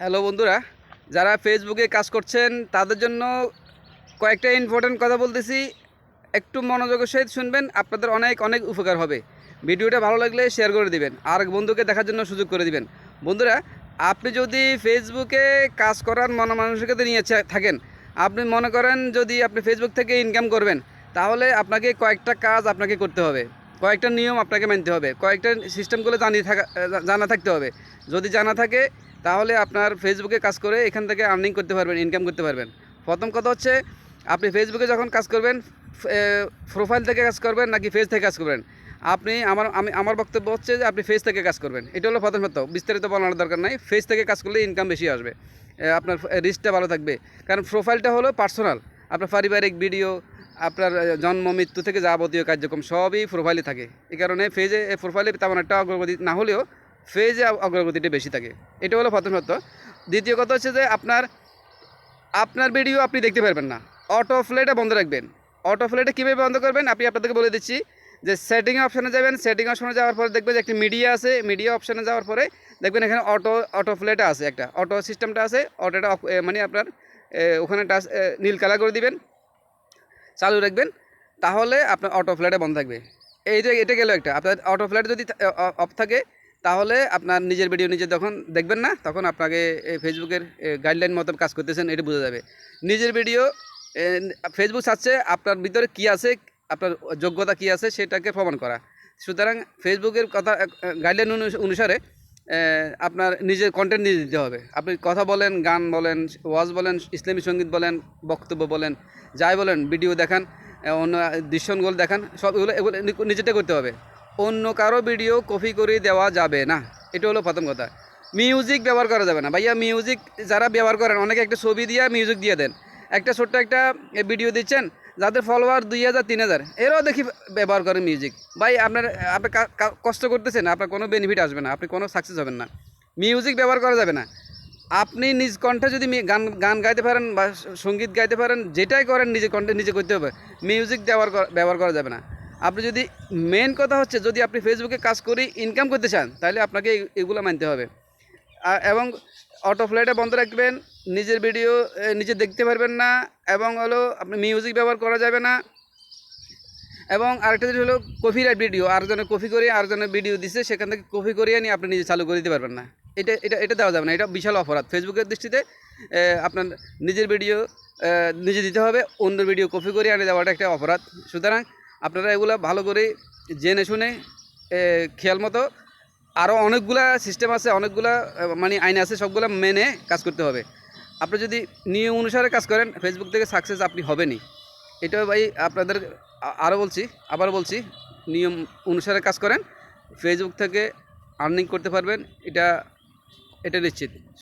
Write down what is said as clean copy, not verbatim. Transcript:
Hello বন্ধুরা, যারা ফেসবুকে কাজ করছেন তাদের জন্য কয়েকটা ইম্পর্টেন্ট কথা বলতেছি। একটু মনোযোগের সহিত শুনবেন, আপনাদের অনেক অনেক উপকার হবে। ভিডিওটা ভালো লাগলে শেয়ার করে দিবেন, আর বন্ধুকে দেখার জন্য সুযোগ করে দিবেন। বন্ধুরা, আপনি যদি ফেসবুকে কাজ করার মানসিকতা নিয়ে থাকেন, আপনি মনে করেন যদি আপনি ফেসবুক থেকে ইনকাম করবেন, তাহলে আপনাকে কয়েকটা কাজ আপনাকে করতে হবে, কয়েকটা নিয়ম আপনাকে মানতে হবে, কয়েকটা সিস্টেমগুলো জানা থাকতে হবে। যদি জানা থাকে তাহলে আপনার ফেসবুকে কাজ করে এখান থেকে আর্নিং করতে পারবেন, ইনকাম করতে পারবেন। প্রথম কথা হচ্ছে, আপনি ফেসবুকে যখন কাজ করবেন, প্রোফাইল থেকে কাজ করবেন নাকি ফেজ থেকে কাজ করবেন। আমার বক্তব্য হচ্ছে যে আপনি ফেজ থেকে কাজ করবেন। এটা হলো প্রথম তথ্য, বিস্তারিত বলানোর দরকার নাই। ফেজ থেকে কাজ করলে ইনকাম বেশি আসবে, আপনার রিস্কটা ভালো থাকবে। কারণ প্রোফাইলটা হলো পার্সোনাল, আপনার পারিবারিক ভিডিও, আপনার জন্ম মৃত্যু থেকে যাবতীয় কার্যক্রম সবই প্রোফাইলে থাকে। এই কারণে প্রোফাইলে তেমন একটা অগ্রগতি না হলেও ফেজে অগ্রগতিটা বেশি থাকে। এটা হলো প্রথম তথ্য। দ্বিতীয় কথা হচ্ছে যে আপনার ভিডিও আপনি দেখতে পারবেন না। অটো প্লেটা বন্ধ রাখবেন। অটো প্লেটা কীভাবে বন্ধ করবেন আপনাদেরকে বলে দিচ্ছি। যে সেটিং অপশানে যাবেন, সেটিং অপশানে যাওয়ার পরে দেখবেন যে একটি মিডিয়া আছে। মিডিয়া অপশানে যাওয়ার পরে দেখবেন এখানে অটো প্লেটা আছে, একটা অটো সিস্টেমটা আছে। অটোটা মানে আপনার ওখানে নীল কালার করে দিবেন, চালু রাখবেন, তাহলে আপনার অটো ফ্ল্যাটে বন্ধ থাকবে। এই যে এটা গেল একটা। আপনার অটো ফ্ল্যাট যদি অফ থাকে, তাহলে আপনার নিজের ভিডিও নিজে যখন দেখবেন না, তখন আপনাকে ফেসবুকের গাইডলাইন মতো কাজ করতেছেন এটা বোঝা যাবে। নিজের ভিডিও ফেসবুক চাচ্ছে আপনার ভিতরে কী আছে, আপনার যোগ্যতা কী আছে সেটাকে প্রমাণ করা। সুতরাং ফেসবুকের কথা গাইডলাইন অনুসারে আপনার নিজের কন্টেন্ট নিজে দিতে হবে। আপনি কথা বলেন, গান বলেন, ওয়াজ বলেন, ইসলামী সঙ্গীত বলেন, বক্তব্য বলেন, যাই বলেন, ভিডিও দেখান, অন্য দৃশ্যগুলো দেখান, সবগুলো এগুলো নিজেটা করতে হবে। অন্য কারো ভিডিও কপি করে দেওয়া যাবে না। এটা হলো প্রথম কথা। মিউজিক ব্যবহার করা যাবে না ভাইয়া। মিউজিক যারা ব্যবহার করেন, অনেকে একটা ছবি দিয়ে মিউজিক দিয়ে দেন, একটা ছোট্ট একটা ভিডিও দিচ্ছেন, যাদের ফলোয়ার 2000 3000, এরাও দেখি ব্যবহার করেন মিউজিক। ভাই আপনি কষ্ট করতেছেন, আপনার কোনো বেনিফিট আসবে না, আপনি কোনো সাকসেস হবেন না। মিউজিক ব্যবহার করা যাবে না। আপনি নিজ কণ্ঠে যদি গান গান গাইতে পারেন বা সঙ্গীত গাইতে পারেন, যেটাই করেন নিজে কণ্ঠে নিজে করতে হবে। মিউজিক ব্যবহার করা যাবে না। আপনি যদি মেন কথা হচ্ছে, যদি আপনি ফেসবুকে কাজ করে ইনকাম করতে চান, তাহলে আপনাকে এগুলো মানতে হবে। এবং অটো ফ্লাইটে বন্ধ রাখবেন, নিজের ভিডিও নিজে দেখতে পারবেন না, এবং হলো আপনি মিউজিক ব্যবহার করা যাবে না। এবং আরেকটা জিনিস হলো কপিরাইট ভিডিও, আরেকজনের কপি করে আরেকজনের ভিডিও দিচ্ছে, সেখান থেকে কপি করিয়ে নিয়ে আপনি নিজে চালু করে দিতে পারবেন না। এটা এটা এটা দেওয়া যাবে না। এটা বিশাল অপরাধ ফেসবুকের দৃষ্টিতে। আপনার নিজের ভিডিও নিজে দিতে হবে, অন্যের ভিডিও কপি করে আনে দেওয়াটা একটা অপরাধ। সুতরাং আপনারা এগুলো ভালো করে জেনে শুনে খেয়াল মতো, আরও অনেকগুলা সিস্টেম আছে, অনেকগুলা মানে আইন আছে, সবগুলো মেনে কাজ করতে হবে। আপনি যদি নিয়ম অনুসারে কাজ করেন, ফেসবুক থেকে সাকসেস আপনি হবেনই। এটা ভাই আপনাদের আবার বলছি, নিয়ম অনুসারে কাজ করেন, ফেসবুক থেকে আর্নিং করতে পারবেন, এটা এটা নিশ্চিত।